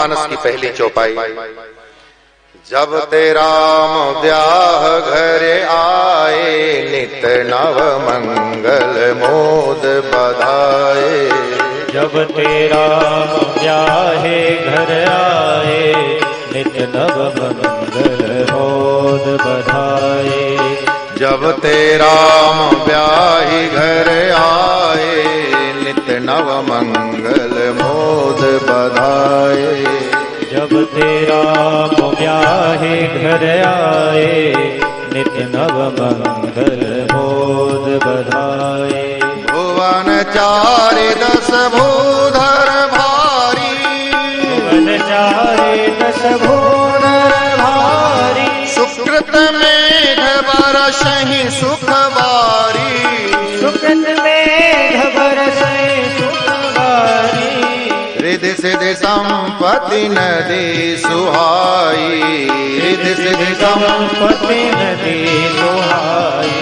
मानस की पहली चौपाई। जब ते राम ब्याह घर आए, नित नव मंगल मोद बधाए। जब ते राम ब्याहे घर आए, नित नव मंगल मोद बधाए। जब ते राम ब्याही घर आए, नित नव मंगल मोद बधाए। जब ते राम ब्याहे घर आए, नित नव मंगल मोद बधाए। भुवन चारि दस भूधर भारी, भुवन चारि दस भूधर भारी। सुकृत मेघ बरसहि सुख बारी, सुकृत मेघ बरसहि सुख बारी। रिधि सिधि संपत्ति नदी सुहाई, रिधि सिधि संपत्ति नदी सुहाई।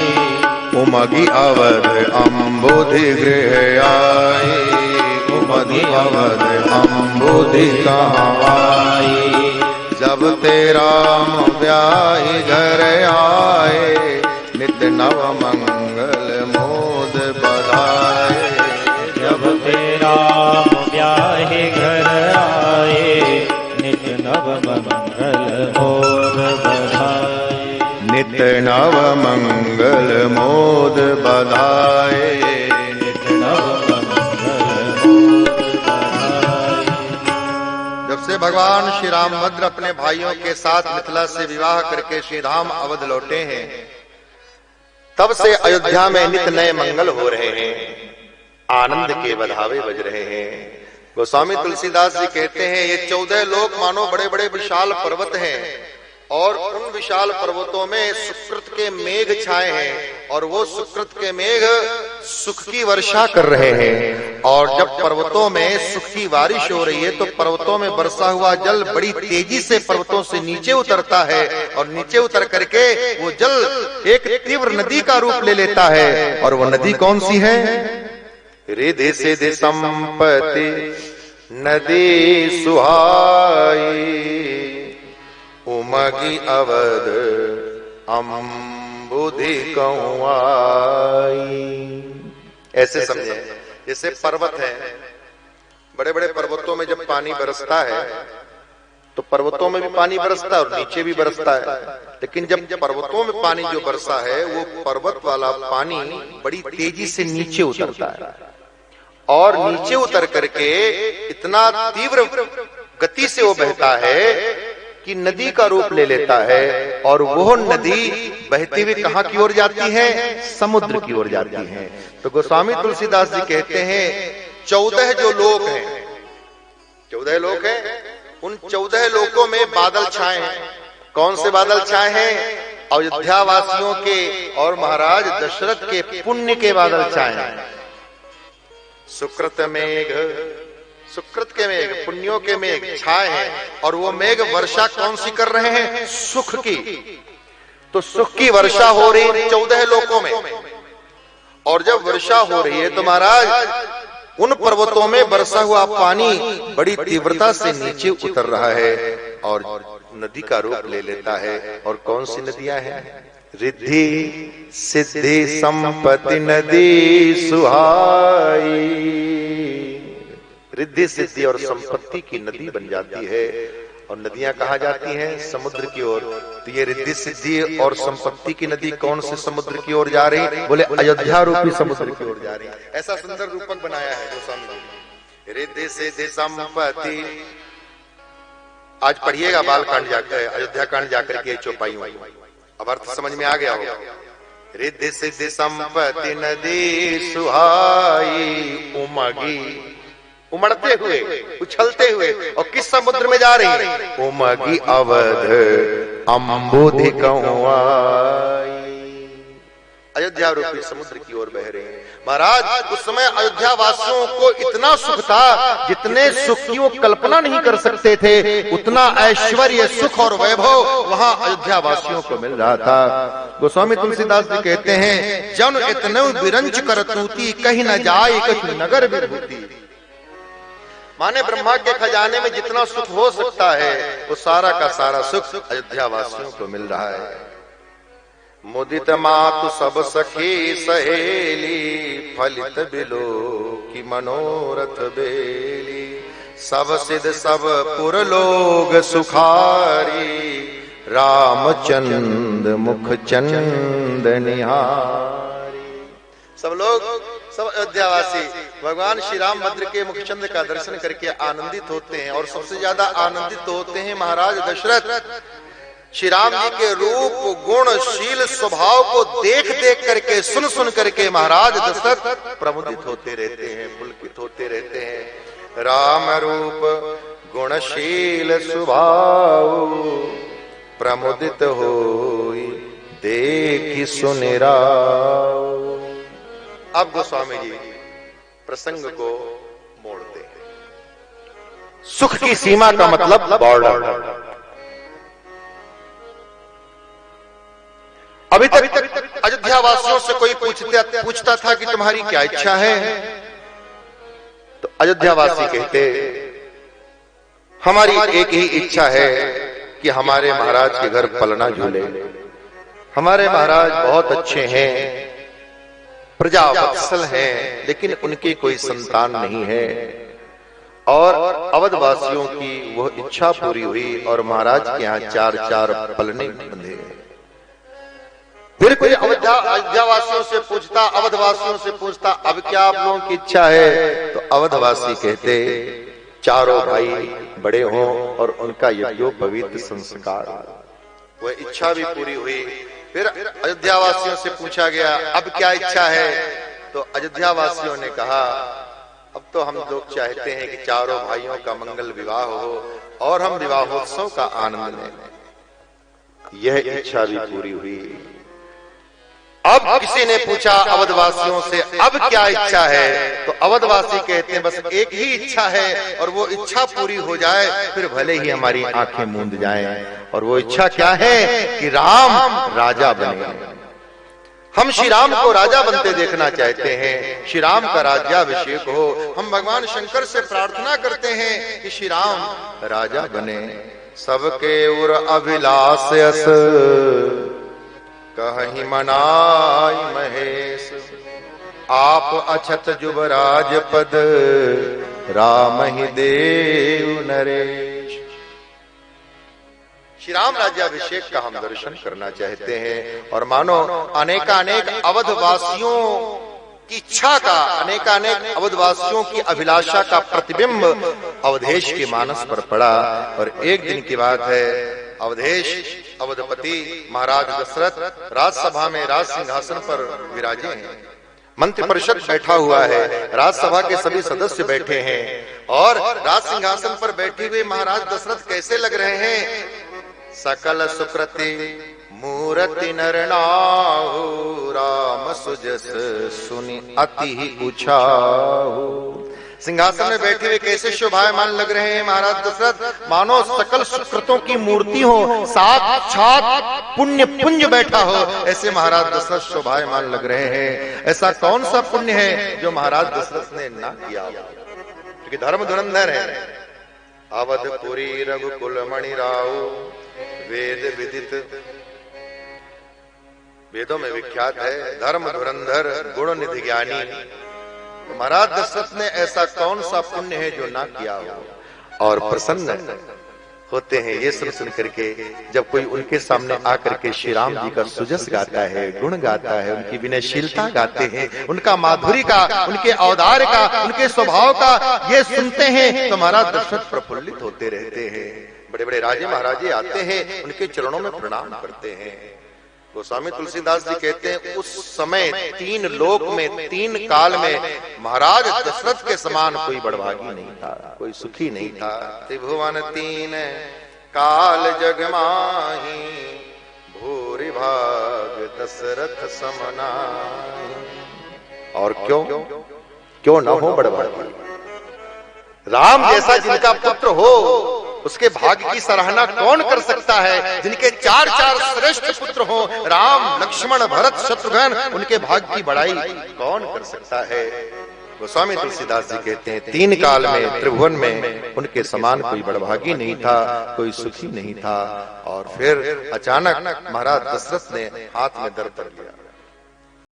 उमगी अवध अम्बुधि गृह आए, उमगी अवध अम्बुधि कहाँ आई। जब ते राम ब्याही घर आए, नित नव मंगल मोद बधाए। जब ते राम ब्याहे घर आए, नित नव मंगल मोद बधाए। नित नव मंगल मोद बधाए, नित नव मंगल मोद बधाए। जब से भगवान श्री रामभद्र अपने भाइयों के साथ मिथिला से विवाह करके श्री धाम अवध लौटे हैं, तब से अयोध्या में नित नए मंगल हो रहे हैं, आनंद के बधावे बज रहे हैं। गोस्वामी तुलसीदास जी कहते हैं, ये 14 लोक मानो बड़े बड़े विशाल पर्वत हैं, और उन विशाल पर्वतों में सुकृत के मेघ छाए हैं, और वो सुकृत के मेघ सुख की वर्षा कर रहे हैं। और जब पर्वतों में सुख की बारिश हो रही है, तो पर्वतों में बरसा हुआ जल बड़ी तेजी से पर्वतों से नीचे उतरता है, और नीचे उतर करके वो जल एक तीव्र नदी का रूप ले लेता है। और वो नदी कौन सी है? रिधि सिधि संपत्ति नदी सुहाई, उमगी अवध अम्बुधि कहाँ आई। ऐसे समझे, जैसे पर्वत है, बड़े बड़े पर्वतों में जब पानी बरसता है, तो पर्वतों में भी पानी बरसता है और नीचे भी बरसता है। लेकिन जब पर्वतों में पानी जो बरसा है, वो पर्वत वाला पानी बड़ी तेजी से नीचे उतरता है, और नीचे उतर करके इतना तीव्र गति से वो बहता है कि नदी का रूप ले लेता है। और वो नदी बहती हुई कहां की ओर जाती है? समुद्र की ओर जाती है। तो गोस्वामी तुलसीदास जी कहते हैं, 14 जो लोक हैं, 14 लोक हैं, उन 14 लोकों में बादल छाए हैं। कौन से बादल छाए हैं? अयोध्या वासियों के और महाराज दशरथ के पुण्य के बादल छाए हैं। सुकृत मेघ, सुकृत के मेघ, पुण्यों के मेघ छाए हैं, और वो मेघ वर्षा कौन सी कर रहे हैं? सुख की। तो सुख की वर्षा हो रही है 14 लोकों में। और जब वर्षा हो रही है, तो महाराज उन पर्वतों में बरसा हुआ पानी बड़ी तीव्रता से नीचे उतर रहा है, और नदी का रूप ले लेता है। और कौन सी नदियां हैं? रिद्धि सिद्धि संपत्ति नदी सुहाई। रिद्धि सिद्धि और संपत्ति की नदी बन जाती है। और नदियां कहाँ जाती हैं? समुद्र की ओर। तो ये रिद्धि सिद्धि और संपत्ति की नदी कौन से समुद्र की ओर जा रही? बोले अयोध्या रूपी समुद्र की ओर जा रही। ऐसा सुंदर रूपक बनाया है गोस्वामी जी। रिद्धि सिद्धि संपत्ति, आज पढ़िएगा बालकांड जाकर, अयोध्या कांड जाकर के चौपाई हुई, अब अर्थ समझ में आ गया होगा। रिद्धि सिद्धि संपत्ति नदी सुहाई, उमगी, उमड़ते हुए, उछलते हुए, और किस समुद्र में जा रही है? उमगी अवध अम्बुधि कहाँ आई। अयोध्या रूपी समुद्र की ओर बह रहे हैं। महाराज उस समय अयोध्या वासियों को इतना सुख था, जितने सुख की वो कल्पना नहीं कर सकते थे, उतना ऐश्वर्य, सुख और वैभव वहां अयोध्या वासियों को मिल रहा था। गोस्वामी तुलसीदास जी कहते हैं, जन इतने बिरंच करतूती कहीं न जाए कछु नगर विभूति। माने ब्रह्मा के खजाने में जितना सुख हो सकता है वो सारा का सारा सुख अयोध्या वासियों को मिल रहा है। मुदित मातु सब सखी सहेली, फलित बिलो की मनोरथ बेली, सब सिद्ध सब पुर लोग सुखारी, रामचंद्र मुख चंद निहारी। सब लोग, सब अयोध्यावासी भगवान श्री रामभद्र के मुखचंद्र का दर्शन करके आनंदित होते हैं। और सबसे ज्यादा आनंदित होते हैं महाराज दशरथ। श्री राम जी के रूप गुण शील स्वभाव को देख देख करके, सुन सुन करके महाराज दशरथ प्रमुदित होते रहते हैं, पुलकित होते रहते हैं। राम रूप गुणशील स्वभाव, प्रमुदित होई देखि सुनि राव। अब गोस्वामी जी प्रसंग को मोड़ते हैं। सुख की सीमा का मतलब बॉर्डर। अभी तक अयोध्या वासियों से कोई पूछता था कि तुम्हारी क्या इच्छा है, तो अयोध्या वासी कहते हमारी एक ही इच्छा है कि हमारे महाराज के घर पलना झूले। हमारे महाराज बहुत अच्छे हैं, प्रजा वत्सल हैं, लेकिन उनकी कोई संतान नहीं है। और अवधवासियों की वह इच्छा पूरी हुई और महाराज के यहाँ 4-4 पलने बंधे। फिर कोई अयोध्यावासियों से पूछता, अवधवासियों से पूछता, अब क्या आप लोगों की इच्छा है? तो अवधवासी कहते चारों भाई बड़े हों और उनका यज्ञोपवीत संस्कार। वह इच्छा भी पूरी हुई। फिर अयोध्यावासियों से पूछा गया अब क्या इच्छा है? तो अयोध्यावासियों ने कहा अब तो हम लोग चाहते हैं कि चारों भाइयों का मंगल विवाह हो और हम विवाहोत्सव का आनंद लें। यह इच्छा भी पूरी हुई। अब किसी ने पूछा अवधवासियों से अब क्या इच्छा है? तो अवधवासी कहते हैं बस एक ही इच्छा है और वो इच्छा पूरी हो जाए, फिर भले ही हमारी आंखें मूंद जाएं। और वो इच्छा क्या है कि राम राजा बने। हम श्री राम को राजा बनते देखना चाहते हैं, श्री राम का राज्याभिषेक हो। हम भगवान शंकर से प्रार्थना करते हैं कि श्री राम राजा बने। सबके उर अभिलाष यस, कहीं मनाई महेश, आप अछत जुबराज पद, राम ही देव नरेश। श्री राम राज्याभिषेक का हम दर्शन करना चाहते हैं। और मानो अनेकानेक अवधवासियों की इच्छा का, अनेकानेक अवधवासियों की अभिलाषा का प्रतिबिंब अवधेश के मानस पर पड़ा। और एक दिन की बात है, अवधेश अवधपति महाराज दशरथ राजसभा में राज सिंहासन पर विराजे हैं। मंत्रिपरिषद बैठा हुआ है, राजसभा के सभी सदस्य बैठे हैं और राज सिंहासन पर बैठे हुए महाराज दशरथ कैसे लग रहे हैं? सकल सुकृति मूर्ति नरनाहु, राम सुजस सुनि अति ही उछाहु। सिंहासन में बैठे हुए कैसे शोभायमान लग रहे हैं महाराज दशरथ, मानो सकल सुकृतों की मूर्ति हो, साक्षात पुण्य पुंज बैठा हो, ऐसे महाराज दशरथ शोभायमान लग रहे हैं। ऐसा कौन सा पुण्य है जो महाराज दशरथ ने ना किया? क्योंकि धर्म धुरंधर है। अवधपुरी रघुकुल मणि राव, वेद विदित, वेदों में विख्यात है, धर्म धुरंधर गुण निधि ज्ञानी। महाराज दशरथ ने ऐसा कौन सा पुण्य है जो ना किया हो? और प्रसन्न होते हैं ये सब सुन करके जब कोई उनके सामने आकर के श्री राम जी का सुजस गाता है, गुण गाता है, उनकी विनयशीलता गाते हैं, उनका माधुरी का, उनके औदार्य का, उनके स्वभाव का ये सुनते हैं तो महाराज दशरथ प्रफुल्लित होते रहते हैं। बड़े बड़े राजे महाराजे आते हैं, उनके चरणों में प्रणाम करते हैं। गोस्वामी तुलसीदास जी कहते हैं उस समय 3 लोक में, 3 काल में महाराज दशरथ के समान कोई बड़भागी नहीं था, कोई सुखी नहीं था। त्रिभुवन 3 काल जग माही, भूरि भाग दशरथ समनाहि। और क्यों न हो बड़भागी? राम जैसा जिनका पुत्र हो उसके भाग्य की सराहना कौन कर सकता है? जिनके 4-4 श्रेष्ठ पुत्र हो, राम लक्ष्मण भरत शत्रुघ्न, उनके भाग्य की बड़ाई कौन कर सकता है? गोस्वामी तुलसीदास जी कहते हैं 3 काल में त्रिभुवन में उनके समान कोई बड़भागी नहीं था, कोई सुखी नहीं था। और फिर अचानक महाराज दशरथ ने हाथ में दर्द कर लिया।